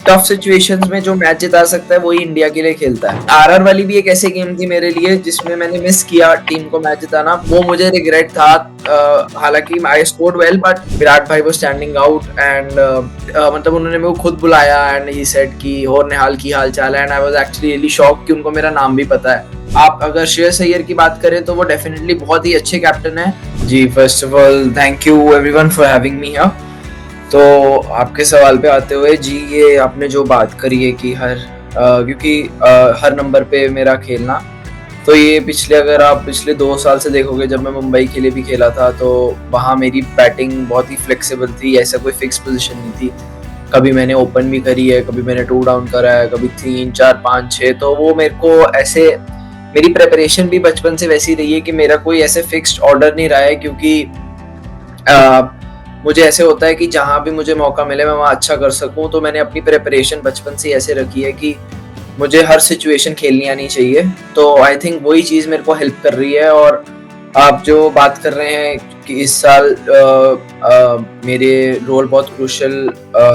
Tough situations में जो match जिता सकता है वही इंडिया के लिए खेलता है। आरआर वाली भी एक ऐसी गेम थी मेरे लिए जिसमें मैंने मिस किया टीम को मैच जिताना, वो मुझे रिग्रेट था। हालांकि I scored well but Virat भाई वो स्टैंडिंग आउट एंड मतलब उन्होंने मेरे को खुद बुलाया एंड ही सेड कि और निहाल की हाल चाल है, and I was actually really shocked कि उनको मेरा नाम भी पता है। आप अगर श्रेयस अय्यर की बात करें तो वो डेफिनेटली बहुत ही अच्छे कैप्टन है जी। First of all thank you everyone for having me here. तो आपके सवाल पे आते हुए जी, ये आपने जो बात करी है कि क्योंकि हर नंबर पे मेरा खेलना, तो ये अगर आप पिछले 2 साल से देखोगे, जब मैं मुंबई के लिए भी खेला था तो वहाँ मेरी बैटिंग बहुत ही फ्लेक्सिबल थी, ऐसा कोई फिक्स पोजीशन नहीं थी। कभी मैंने ओपन भी करी है, कभी मैंने 2 डाउन करा है, कभी 3, 4, 5, 6। तो वो मेरे को ऐसे, मेरी प्रेपरेशन भी बचपन से वैसी रही है कि मेरा कोई ऐसे फिक्स्ड ऑर्डर नहीं रहा है, क्योंकि मुझे ऐसे होता है कि जहाँ भी मुझे मौका मिले मैं वहाँ अच्छा कर सकूँ। तो मैंने अपनी प्रेपरेशन बचपन से ऐसे रखी है कि मुझे हर सिचुएशन खेलनी आनी चाहिए। तो आई थिंक वही चीज़ मेरे को हेल्प कर रही है। और आप जो बात कर रहे हैं कि इस साल मेरे रोल बहुत क्रूशियल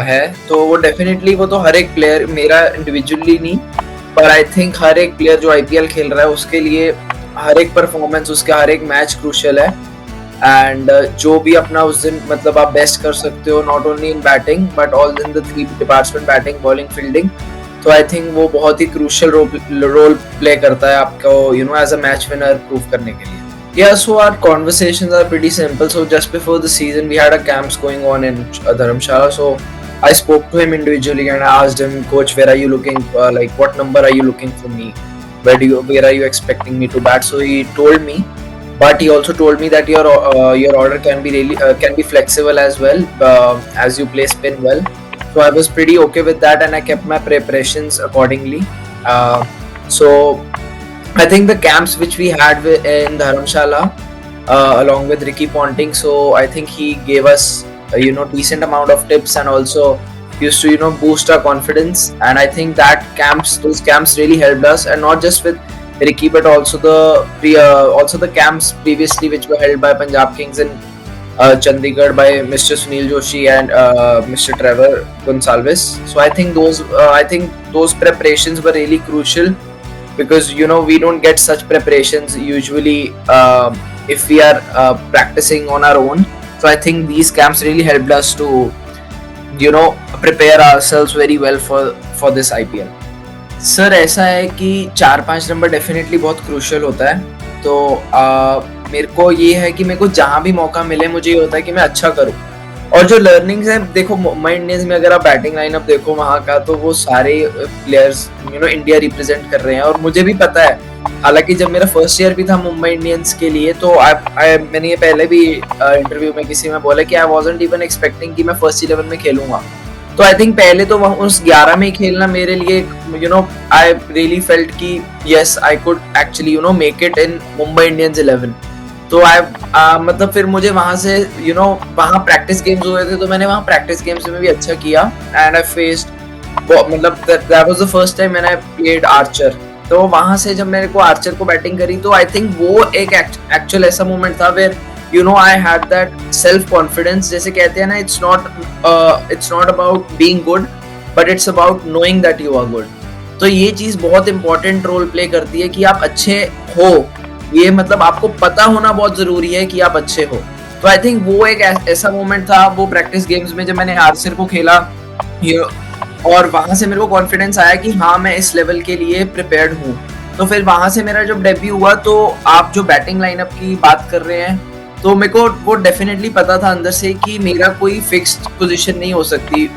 है, तो वो डेफिनेटली, वो तो हर एक प्लेयर, मेरा इंडिविजुअली नहीं, पर आई थिंक हर एक प्लेयर जो आईपीएल खेल रहा है उसके लिए हर एक परफॉर्मेंस, उसका हर एक मैच क्रूशियल है। एंड जो भी अपना उस दिन मतलब आप बेस्ट कर सकते हो, not only in batting but all in the 3 department, batting, bowling, fielding. तो आई थिंक वो बहुत ही क्रूशियल रोल प्ले करता है आपको, you know, as a match winner prove करने के लिए। Yeah, so our conversations are pretty simple. So just before the season, we had a camps going on in Dharamshala. So I spoke to him individually and I asked him, Coach, where are you looking? Like, what number are you looking for me? Where are you expecting me to bat? So he told me, but he also told me that your order can be flexible as well, as you play spin well. So I was pretty okay with that, and I kept my preparations accordingly. So I think the camps which we had in Dharamshala, along with Ricky Ponting, so I think he gave us decent amount of tips and also used to boost our confidence. And I think that those camps really helped us, and not just with Ricky but also the camps previously which were held by Punjab Kings in Chandigarh by Mr. Sunil Joshi and Mr. Trevor Gonsalves. So I think those preparations were really crucial, because we don't get such preparations usually if we are practicing on our own. So I think these camps really helped us to prepare ourselves very well for this IPL. Sir ऐसा है कि 4-5 number definitely बहुत crucial होता है। तो मेरे को ये है कि मेरे को जहाँ भी मौका मिले मुझे ये होता है कि मैं अच्छा करूँ। और जो लर्निंग्स है, देखो मुंबई इंडियंस में अगर आप बैटिंग लाइनअप देखो वहाँ का, तो वो सारे प्लेयर्स इंडिया रिप्रेजेंट कर रहे हैं। और मुझे भी पता है, हालांकि जब मेरा फर्स्ट ईयर भी था मुंबई इंडियंस के लिए, तो मैंने ये पहले भी इंटरव्यू में किसी में बोला कि आई वाज़न्ट इवन एक्सपेक्टिंग कि मैं फर्स्ट 11 में खेलूंगा। तो आई थिंक पहले तो उस 11 में ही खेलना मेरे लिए, आई रियली फेल्ट कि yes I could actually make it in Mumbai Indians 11। तो मतलब फिर मुझे वहां से वहां प्रैक्टिस गेम्स हुए थे, तो मैंने वहां प्रैक्टिस गेम्स में भी अच्छा किया। एंड आई फेस्ड, मतलब that was the first time मैंने प्लेड आर्चर। तो वहां से जब मेरे को आर्चर को बैटिंग करी, तो आई थिंक वो एक एक्चुअल ऐसा मोमेंट था where I had that self confidence. जैसे कहते हैं ना, it's not about being good but it's about knowing that you are good. तो ये चीज बहुत इंपॉर्टेंट रोल प्ले करती है कि आप अच्छे हो, ये मतलब आपको पता होना बहुत जरूरी है कि आप अच्छे हो। तो आई थिंक वो एक ऐसा मोमेंट था, वो प्रैक्टिस गेम्स में जब मैंने आर्चर को खेला, और वहां से मेरे को कॉन्फिडेंस आया कि हाँ मैं इस लेवल के लिए प्रिपेयर्ड हूँ। तो फिर वहां से मेरा जब डेब्यू हुआ, तो आप जो बैटिंग लाइनअप की बात कर रहे हैं, तो मेरे को वो डेफिनेटली पता था अंदर से कि मेरा कोई फिक्स्ड पोजीशन नहीं हो सकती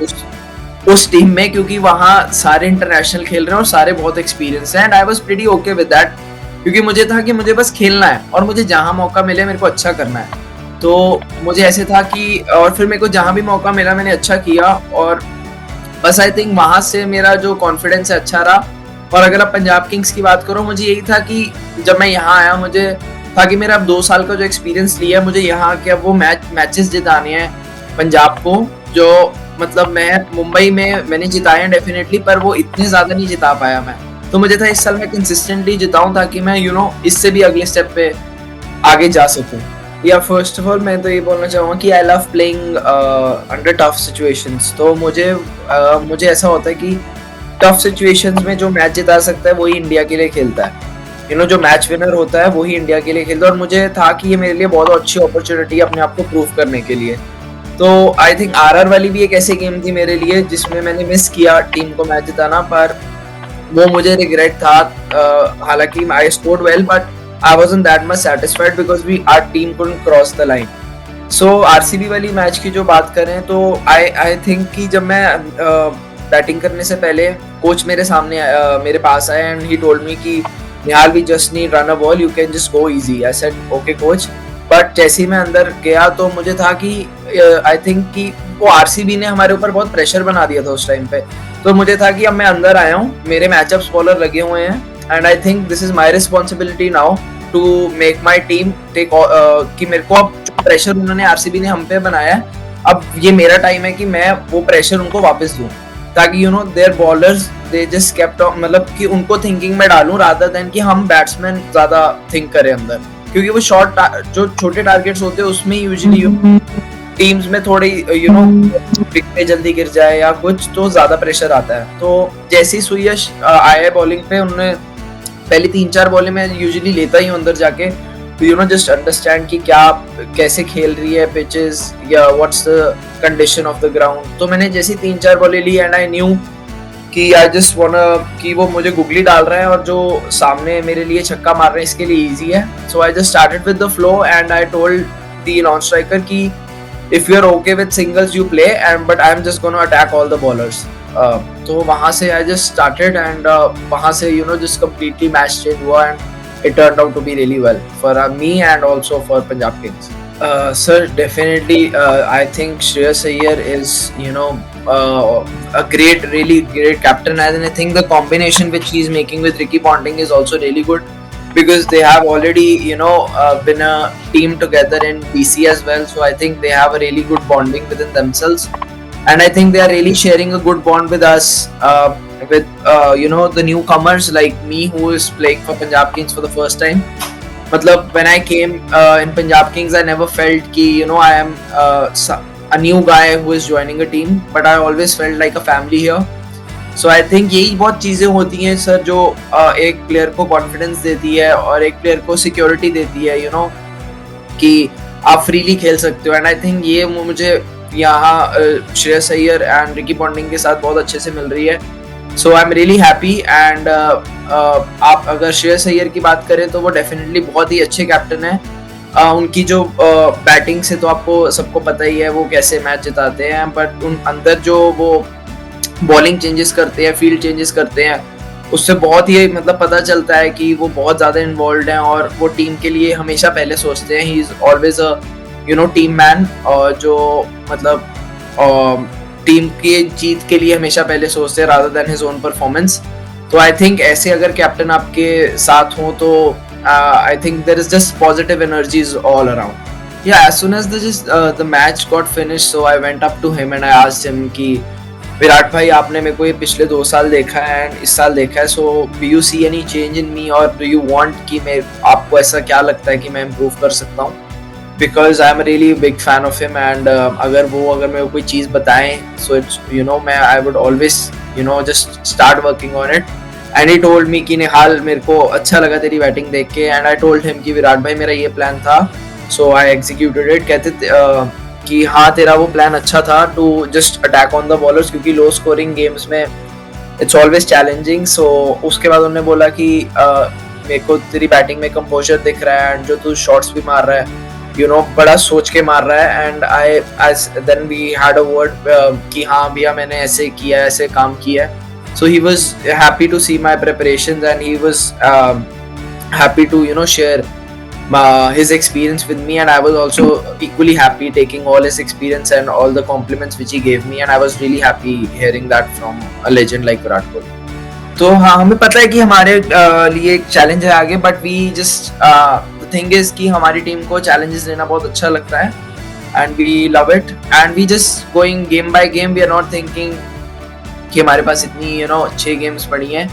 उस टीम में, क्योंकि वहाँ सारे इंटरनेशनल खेल रहे हैं और सारे बहुत एक्सपीरियंस हैं। And I was pretty okay with that, क्योंकि मुझे था कि मुझे बस खेलना है और मुझे जहाँ मौका मिले मेरे को अच्छा करना है। तो मुझे ऐसे था कि, और फिर मेरे को जहाँ भी मौका मिला मैंने अच्छा किया, और बस आई थिंक वहाँ से मेरा जो कॉन्फिडेंस है अच्छा रहा। और अगर आप पंजाब किंग्स की बात करो, मुझे यही था कि जब मैं यहाँ आया, मुझे था कि मेरा अब 2 साल का जो एक्सपीरियंस लिया, मुझे यहाँ के वो मैचेस जिताने हैं पंजाब को, जो मतलब मैं मुंबई में मैंने जिताए हैं डेफिनेटली, पर वो इतने ज्यादा नहीं जिता पाया मैं। तो मुझे था इस साल मैं कंसिस्टेंटली जिताऊं, ताकि मैं इससे भी अगले स्टेप पे आगे जा सकूं। या फर्स्ट ऑफ ऑल मैं तो ये बोलना चाहूँगा कि I love playing under tough situations. तो मुझे ऐसा होता है कि टफ सिचुएशंस में जो मैच जिता सकता है वही इंडिया के लिए खेलता है। जो मैच विनर होता है वही इंडिया के लिए खेलता है, और मुझे था कि ये मेरे लिए बहुत अच्छी अपॉर्चुनिटी अपने आप को प्रूव करने के लिए। तो आई थिंक आरआर वाली भी एक ऐसी गेम थी मेरे लिए जिसमें मैंने मिस किया टीम को मैच जिताना, पर वो मुझे रिग्रेट था। हालांकि I scored well but I wasn't that much satisfied because our team couldn't cross the line. So RCB वाली मैच की जो बात करें तो आई थिंक कि जब मैं बैटिंग करने से पहले कोच मेरे पास आए एंड ही टोल्ड मी कि Nihal we just need run a ball, you can just go easy. I said okay coach. But जैसे ही मैं अंदर गया तो मुझे था कि आई थिंक कि वो आरसीबी ने हमारे ऊपर बहुत प्रेशर बना दिया था उस टाइम पे। तो मुझे था कि अब मैं अंदर आया हूँ, मेरे मैचअप्स बॉलर लगे हुए हैं and I think this is my responsibility now to make my team take, कि मेरे को अब जो प्रेशर उन्होंने आरसीबी ने हम पे बनाया है, अब ये मेरा टाइम है कि मैं वो प्रेशर उनको वापस दूं, ताकि their bowlers they just kept, मतलब कि उनको थिंकिंग में डालूं रादर देन कि हम बैट्समैन ज्यादा थिंक करें अंदर, क्योंकि वो जो छोटे टारगेट्स होते हैं उसमें यूजुअली टीम्स में थोड़ी विकेट जल्दी गिर जाए या कुछ तो ज्यादा प्रेशर आता है। तो जैसे ही सुयश आया बॉलिंग पे, उन्होंने पहली 3-4 बॉलें मैं यूजुअली लेता ही हूँ अंदर जाके, जस्ट अंडरस्टैंड कि कैसे खेल रही है पिचेस या what's the condition of the ground. तो मैंने जैसे 3-4 बॉलें ली एंड आई न्यू कि आई जस्ट वांट कि वो मुझे गुगली डाल रहा है और जो सामने मेरे लिए छक्का मार रहे हैं इसके लिए इजी है। So I just started with the flow and I told the non striker कि if you are okay with singles you play and but I am just gonna attack all the bowlers. तो वहां से I just started and वहां से just completely match change हुआ and it turned out to be really well for me and also for Punjab Kings. Sir, definitely, I think Shreyas Iyer is, a really great captain, and I think the combination which he's making with Ricky Ponting is also really good because they have already, been a team together in BC as well. So I think they have a really good bonding within themselves, and I think they are really sharing a good bond with us, with the newcomers like me who is playing for Punjab Kings for the first time. मतलब when I came in Punjab Kings, I never felt कि I am a new guy who is joining a team, but I always felt like a family here. So I think यही बहुत चीज़ें होती हैं sir जो एक player को confidence देती है और एक प्लेयर को सिक्योरिटी देती है, कि आप फ्रीली खेल सकते हो। एंड आई थिंक ये मुझे यहाँ Shreyas Iyer and Ricky Ponting के साथ बहुत अच्छे से मिल रही है। So I am really happy and आप अगर श्रेयस अय्यर की बात करें तो वो डेफिनेटली बहुत ही अच्छे कैप्टन है। उनकी जो बैटिंग से तो आपको सबको पता ही है वो कैसे मैच जिताते हैं, बट उन अंदर जो वो बॉलिंग चेंजेस करते हैं, फील्ड चेंजेस करते हैं, उससे बहुत ही मतलब पता चलता है कि वो बहुत ज़्यादा इन्वॉल्व हैं और वो टीम के लिए हमेशा पहले सोचते हैं। He is always a team man, और जो मतलब टीम की जीत के लिए हमेशा पहले सोचते हैं rather than his own performance. तो आई थिंक ऐसे अगर कैप्टन आपके साथ हो तो I think there is just positive energies all around. या as soon as the match got finish, so I went up to him and I asked him कि विराट भाई, आपने मेरे को ये पिछले 2 साल देखा है एंड इस साल देखा है, so do you see any change in me और डू यू वांट कि मैं, आपको ऐसा क्या लगता है कि मैं इम्प्रूव कर सकता हूँ? Because I am really big fan of him and अगर मेरे को कोई चीज़ बताएं, सो इट्स मैं I would always just start working on it. And he told me कि निहाल, मेरे को अच्छा लगा तेरी बैटिंग देख के, एंड आई टोल्ड हिम कि विराट भाई मेरा ये प्लान था, सो आई एग्जीक्यूटेड इट। कहते कि हाँ तेरा वो प्लान अच्छा था to just attack on the bowlers, क्योंकि लो स्कोरिंग गेम्स में इट्स ऑलवेज चैलेंजिंग। सो उसके बाद उन्होंने बोला कि मेरे को तेरी बैटिंग में कंपोजर दिख रहा है एंड जो तू शॉट्स भी मार रहा है बड़ा सोच के मार रहा है। And then we had a word कि हाँ भैया मैंने ऐसे किया है, ऐसे काम किया है। So he was happy to see my preparations and he was happy to share his experience with me, and I was also equally happy taking all his experience and all the compliments which he gave me, and I was really happy hearing that from a legend like Virat Kohli. तो हाँ, हमें पता है कि हमारे लिए एक challenge है आगे, but we just the thing is कि हमारी टीम को चैलेंजेस लेना बहुत अच्छा लगता है and we love it and we just going game by game. We are not thinking कि हमारे पास इतनी 6 गेम्स पड़ी हैं,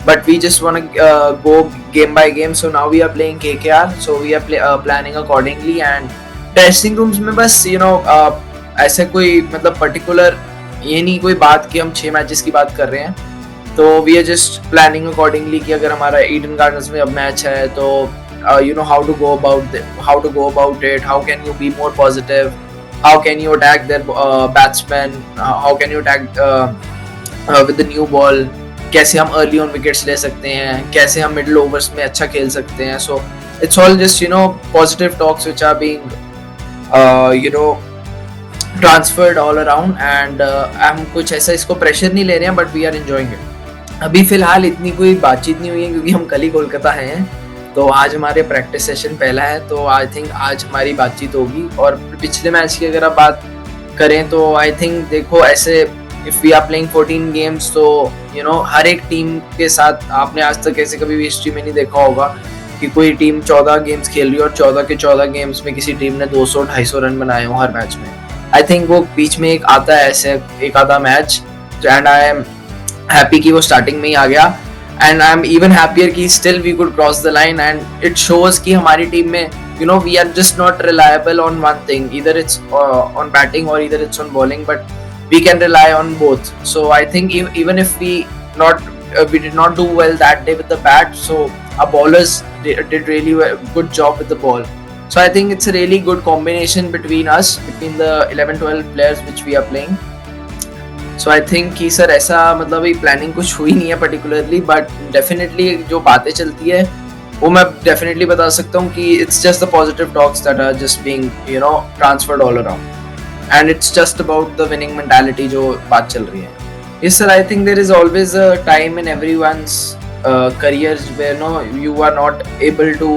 but we just want to go game by game. So now we are playing KKR, so we are planning accordingly. And dressing rooms में बस ऐसे कोई मतलब पर्टिकुलर ये नहीं कोई बात कि हम 6 मैचेस की बात कर रहे हैं, तो we are just planning accordingly कि अगर हमारा ईडन गार्डन्स में अब मैच है तो how to go about it, how can you be more positive, how can you attack their batsmen, how can you attack with the new ball, कैसे हम early on wickets ले सकते हैं, कैसे हम मिडिल ओवर्स में अच्छा खेल सकते हैं. So it's all just positive talks which are being transferred all around. And हम कुछ ऐसा इसको प्रेशर नहीं ले रहे हैं, but we are enjoying it. अभी फिलहाल इतनी कोई बातचीत नहीं हुई है क्योंकि हम कल ही कोलकाता हैं, तो आज हमारे प्रैक्टिस सेशन पहला है, तो आई थिंक आज हमारी बातचीत होगी. और पिछले मैच की अगर आप बात करें तो आई थिंक देखो ऐसे if we are playing 14 games तो हर एक टीम के साथ आपने आज तक ऐसे कभी भी हिस्ट्री में नहीं देखा होगा कि कोई टीम 14 गेम्स खेल रही है और 14 के 14 गेम्स में किसी टीम ने 200-250 रन बनाए हो हर मैच में. आई थिंक वो बीच में एक आता है ऐसे एक आधा match, and I am happy कि वो स्टार्टिंग में ही आ गया. And I am even happier कि still we could cross the line. And it shows कि हमारी टीम में we are just not reliable on one thing, either it's on batting और either it's on bowling, but we can rely on both. So I think even if we did not do well that day with the bat, so our bowlers did really good job with the ball. So I think it's a really good combination between the 11-12 players which we are playing. So I think कि sir ऐसा मतलब ये planning कुछ हुई नहीं है particularly, but definitely जो बातें चलती है वो मैं definitely बता सकता हूँ कि it's just the positive talks that are just being transferred all around. And it's just about the winning mentality जो बात चल रही है. Yes sir, I think there is always a time in everyone's careers where you are not able to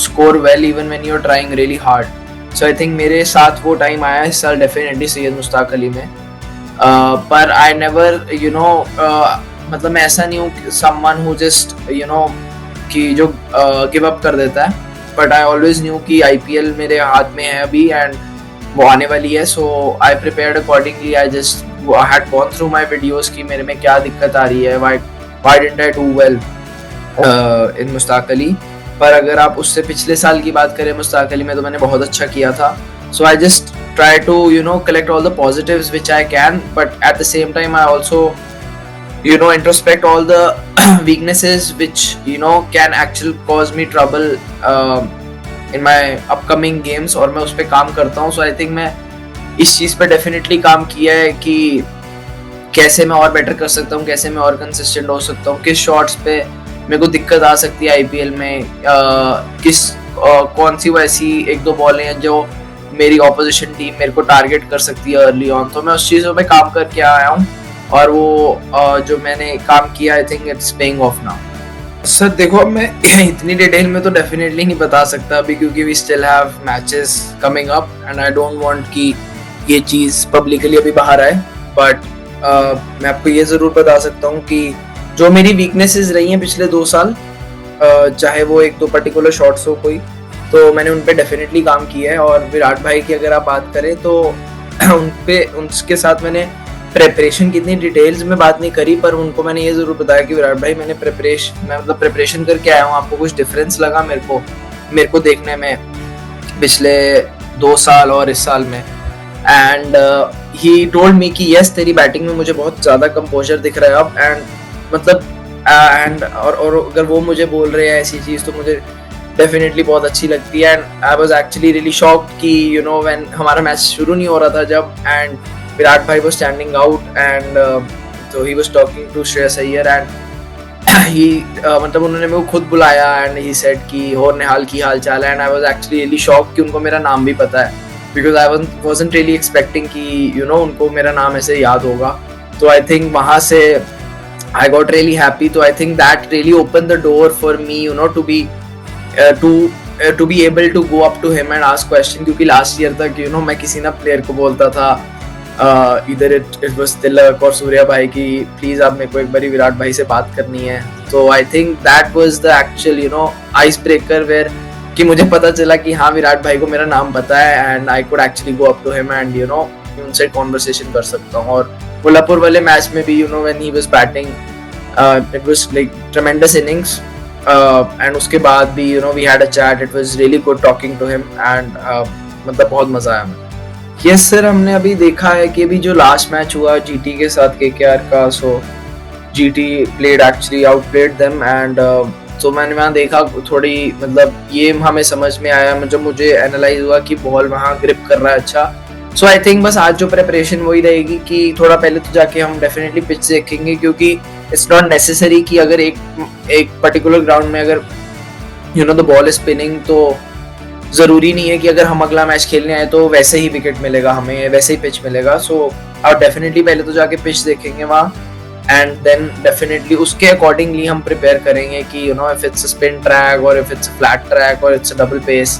score well even when you are trying really hard. So I think मेरे साथ वो time आया इस साल definitely Syed Mushtaq Ali में. पर I never मतलब मैं ऐसा नहीं हूँ someone who just कि जो give up कर देता है, but I always knew कि IPL मेरे हाथ में है अभी and वो आने वाली है. So I prepared accordingly. I just had gone through my videos कि मेरे में क्या दिक्कत आ रही है, why didn't I do well in Mushtaq Ali. पर अगर आप उससे पिछले साल की बात करें मुश्ताक अली में तो मैंने बहुत अच्छा किया था. So I just try to collect all the positives which I can, but at the same time I also introspect all the weaknesses which can actually cause me trouble in my upcoming games, और मैं उस पर काम करता हूँ. सो I think मैं इस चीज़ पे डेफिनेटली काम किया है कि कैसे मैं और बेटर कर सकता हूँ, कैसे मैं और कंसिस्टेंट हो सकता हूँ, किस शॉट्स पे मेरे को दिक्कत आ सकती है आईपीएल में, कौन सी वो ऐसी एक दो बॉलें हैं जो मेरी ऑपोजिशन टीम मेरे को टारगेट कर सकती है अर्ली ऑन. तो मैं उस चीज़ों पे काम करके आया हूँ और वो जो मैंने काम किया I think it's paying off now. Sir देखो मैं इतनी डिटेल में तो डेफिनेटली नहीं बता सकता अभी क्योंकि we still have matches coming up and I don't want कि ये चीज़ पब्लिकली अभी बाहर आए. बट मैं आपको ये ज़रूर बता सकता हूँ कि जो मेरी वीकनेसेस रही हैं पिछले 2 साल, चाहे वो एक दो पर्टिकुलर शॉट्स हो कोई, तो मैंने उन पे डेफिनेटली काम किया है. और विराट भाई की अगर आप बात करें तो उनके साथ मैंने प्रेपरेशन कितनी डिटेल्स में बात नहीं करी, पर उनको मैंने ये ज़रूर बताया कि विराट भाई मैं प्रिपरेशन करके आया हूँ. आपको कुछ डिफरेंस लगा मेरे को देखने में पिछले 2 साल और इस साल में? एंड ही टोल्ड मी कि यस तेरी बैटिंग में मुझे बहुत ज़्यादा कंपोजर दिख रहा है अब. एंड मतलब और अगर वो मुझे बोल रहे हैं ऐसी चीज़ तो मुझे डेफिनेटली बहुत अच्छी लगती है. And I was actually really shocked कि व्हेन हमारा मैच शुरू नहीं हो रहा था जब, एंड विराट भाई was standing out and so he was talking to Shreyas Iyer and he मतलब उन्होंने मेरे को खुद बुलाया and he said कि हो निहाल की हाल चाल है. and I was actually really shocked कि उनको मेरा नाम भी पता है because I wasn't really expecting कि उनको मेरा नाम ऐसे याद होगा. तो I think वहाँ से I got really happy. तो I think that really opened the door for me to be to be able to go up to him and ask question. क्योंकि last year तक मैं किसी ना प्लेयर को बोलता था इधर इट वाज तिलक और सूर्या भाई की प्लीज आप मेरे को एक बारी विराट भाई से बात करनी है. तो I think that was the actual ice breaker where कि मुझे पता चला कि हाँ विराट भाई को मेरा नाम पता है and I could actually go up to him and उनसे कॉन्वर्सेशन कर सकता हूँ. और कोल्हापुर वाले मैच में भी when he was batting it was like tremendous innings and उसके बाद भी we had a chat, it was really good talking to him and मतलब बहुत मजा आया हमें। यस सर, हमने अभी देखा है कि अभी जो लास्ट मैच हुआ जीटी के साथ केकेआर का, so GT played actually outplayed them and तो मैंने वहाँ देखा थोड़ी, मतलब ये हमें समझ में आया जब मुझे एनालाइज हुआ कि बॉल वहाँ ग्रिप कर रहा है अच्छा। सो आई थिंक बस आज जो प्रिपरेशन वही रहेगी कि थोड़ा पहले तो जाके हम डेफिनेटली पिच देखेंगे, क्योंकि इट्स नॉट नेसेसरी कि अगर एक पर्टिकुलर ग्राउंड में अगर द बॉल इज स्पिनिंग तो जरूरी नहीं है कि अगर हम अगला मैच खेलने आए तो वैसे ही विकेट मिलेगा हमें, वैसे ही पिच मिलेगा। सो और डेफिनेटली पहले तो जाके पिच देखेंगे वहाँ एंड देन डेफिनेटली उसके अकॉर्डिंगली हम प्रिपेयर करेंगे कि if it's a spin track और if it's a flat track और it's a double pace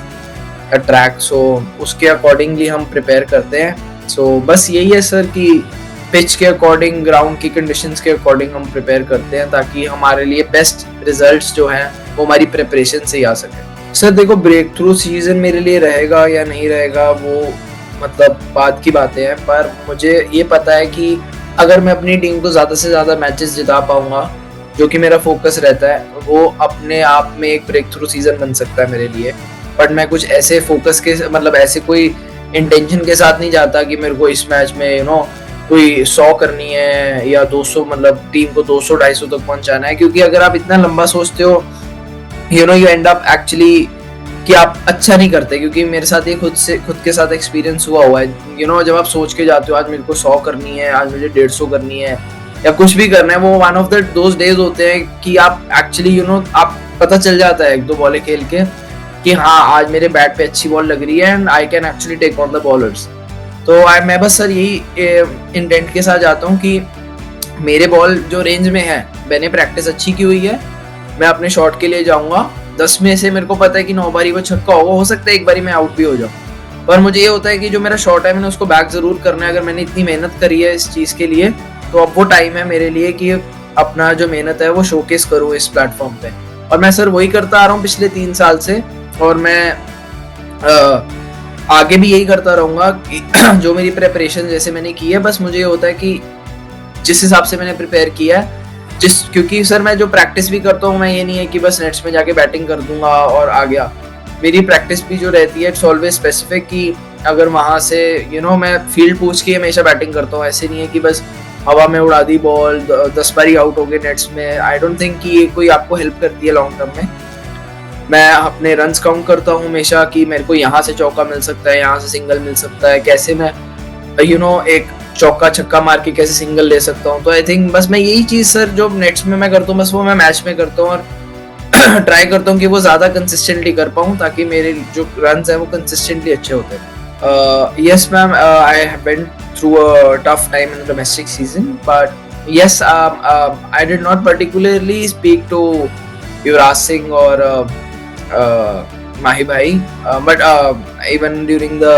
track, so उसके अकॉर्डिंगली हम प्रिपेयर करते हैं। सो बस यही है सर कि पिच के अकॉर्डिंग, ग्राउंड की कंडीशंस के अकॉर्डिंग हम प्रिपेयर करते हैं ताकि हमारे लिए बेस्ट रिजल्ट्स जो हैं वो हमारी प्रिपरेशन से ही आ सके। सर देखो, ब्रेक थ्रू सीजन मेरे लिए रहेगा या नहीं रहेगा वो मतलब बात की बातें हैं, पर मुझे ये पता है कि अगर मैं अपनी टीम को ज़्यादा से ज़्यादा मैचेस जिता पाऊंगा, जो कि मेरा फोकस रहता है, वो अपने आप में एक ब्रेक थ्रू सीजन बन सकता है मेरे लिए। बट मैं कुछ ऐसे फोकस के, मतलब ऐसे कोई इंटेंशन के साथ नहीं जाता कि मेरे को इस मैच में कोई 100 करनी है या 200, मतलब टीम को 200-250 तक पहुंचाना है, क्योंकि अगर आप इतना लंबा सोचते हो यू एंड अप एक्चुअली कि आप अच्छा नहीं करते। क्योंकि मेरे साथ ये खुद के साथ एक्सपीरियंस हुआ है। जब आप सोच के जाते हो आज मेरे को 100 करनी है, आज मुझे 150 करनी है या कुछ भी करना है, वो वन ऑफ दोज डेज होते हैं कि आप एक्चुअली आप पता चल जाता है 1-2 बॉलें खेल के कि हाँ आज मेरे बैट पे अच्छी बॉल लग रही है and I can actually take on the bowlers. तो मैं बस सर यही इंटेंट के साथ जाता हूँ कि मेरे बॉल जो रेंज में है, मैंने प्रैक्टिस अच्छी की हुई है, मैं अपने शॉट के लिए जाऊंगा। 10 में से मेरे को पता है कि 9 बारी वो छक्का होगा, हो सकता है एक बारी मैं आउट भी हो जाऊँ, पर मुझे ये होता है कि जो मेरा शॉट है मैंने उसको बैक जरूर करना है। अगर मैंने इतनी मेहनत करी है इस चीज़ के लिए तो अब वो टाइम है मेरे लिए कि अपना जो मेहनत है वो शोकेस करूँ इस प्लेटफॉर्म पे। और मैं सर वही करता आ रहा हूँ पिछले 3 साल से और मैं आगे भी यही करता रहूँगा कि जो मेरी प्रिपरेशन जैसे मैंने की है, बस मुझे ये होता है कि जिस हिसाब से मैंने प्रिपेयर किया है, क्योंकि सर मैं जो प्रैक्टिस भी करता हूँ, मैं ये नहीं है कि बस नेट्स में जाके बैटिंग कर दूंगा और आ गया। मेरी प्रैक्टिस भी जो रहती है इट्स ऑलवेज स्पेसिफिक कि अगर वहाँ से मैं फील्ड पूछ के हमेशा बैटिंग करता हूँ। ऐसे नहीं है कि बस हवा में उड़ा दी बॉल, 10 बारी आउट हो गए नेट्स में। आई डोंट थिंक कि ये कोई आपको हेल्प करती है लॉन्ग टर्म में। मैं अपने रन्स काउंट करता हूँ हमेशा कि मेरे को यहाँ से चौका मिल सकता है, यहाँ से सिंगल मिल सकता है, कैसे मैं एक चौका छक्का मार के कैसे सिंगल ले सकता हूँ। तो आई थिंक बस मैं यही चीज़ सर जो नेट्स में मैं करता हूँ, बस वो मैं मैच में करता हूँ और ट्राई करता हूँ कि वो ज़्यादा कंसिस्टेंटली कर पाऊँ ताकि मेरे जो रन्स हैं वो कंसिस्टेंटली अच्छे होते हैं। Yes ma'am, I have been through a tough time in domestic season, but yes I did not particularly speak to Yuvraj Singh और Mahi bhai, but even during the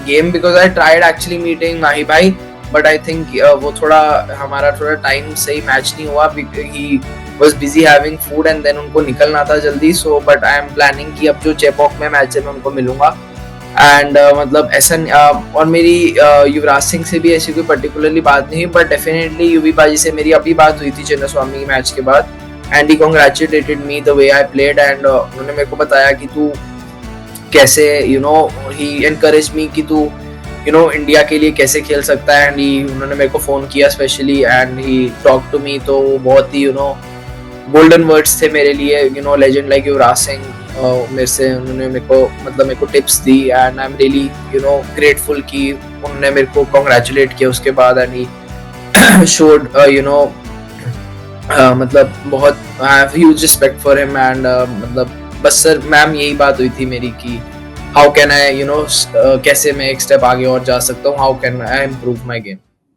game, because I tried actually meeting Mahi bhai, but I think वो थोड़ा हमारा थोड़ा time सही match नहीं हुआ। He was busy having food and then उनको निकलना था जल्दी। So but I am planning कि अब जो चेपॉक में मैच है मैं उनको मिलूंगा एंड मतलब ऐसा और मेरी युवराज सिंह से भी ऐसी कोई पर्टिकुलरली बात नहीं हुई, बट डेफिनेटली यूवी पाजी से मेरी अभी बात हुई थी चिन्नास्वामी मैच के बाद and he congratulated me the way I played and उन्होंने मेरे को बताया कि तू कैसे ही एनकरेज मी कि तू इंडिया के लिए कैसे खेल सकता है एंड उन्होंने मेरे को फ़ोन किया specially and he talk to me. तो बहुत ही गोल्डन वर्ड्स थे मेरे लिए। लेजेंड लाइक युवराज सिंह मेरे से उन्होंने मेरे को tips the and I am really grateful कि उन्होंने मेरे को कॉन्ग्रेचुलेट किया उसके बाद एंड ही शोड मतलब बहुत I have huge respect for him and मतलब बस सर मैम यही बात हुई थी मेरी कि हाउ कैन आई कैसे मैं एक स्टेप आगे और जा सकता हूँ, how can I improve my game.